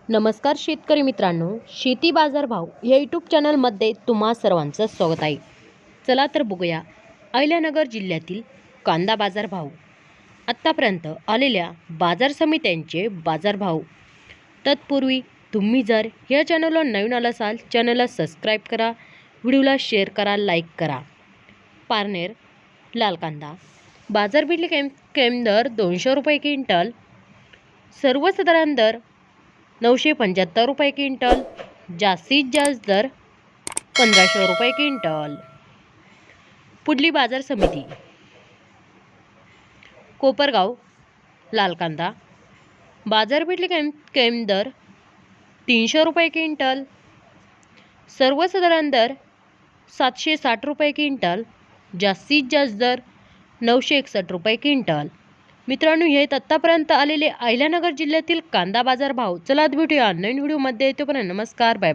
नमस्कार शेतकरी मित्रांनो, शेती बाजार भाव या यूट्यूब चॅनलमध्ये तुम्हा सर्वांचं स्वागत आहे. चला तर बघूया अहिल्यानगर जिल्ह्यातील कांदा बाजार भाव. आत्तापर्यंत आलेल्या बाजार समित्यांचे बाजारभाव. तत्पूर्वी तुम्ही जर या चॅनलवर नवीन आला असाल, चॅनलला सबस्क्राईब करा, व्हिडिओला शेअर करा, लाईक करा. पारनेर लाल कांदा बाजारपेठले केम दर 200 रुपये क्विंटल, सर्वसाधारण दर 975 रुपये क्विंटल, जास्तीत जास्त दर 1500 रुपये क्विंटल. पुढली बाजार समिती कोपरगाव लाल कांदा बाजारपेठले केम दर 300 रुपये क्विंटल, सर्वसाधारण दर 760 रुपये क्विंटल, जास्तीत जास्त दर 961 रुपये क्विंटल. मित्रांनो, हे आत्तापर्यंत आलेले अहिल्यानगर जिल्ह्यातील कांदा बाजार भाव. चला भेटूया नवीन व्हिडिओमध्ये. तोपर्यंत नमस्कार, बाय.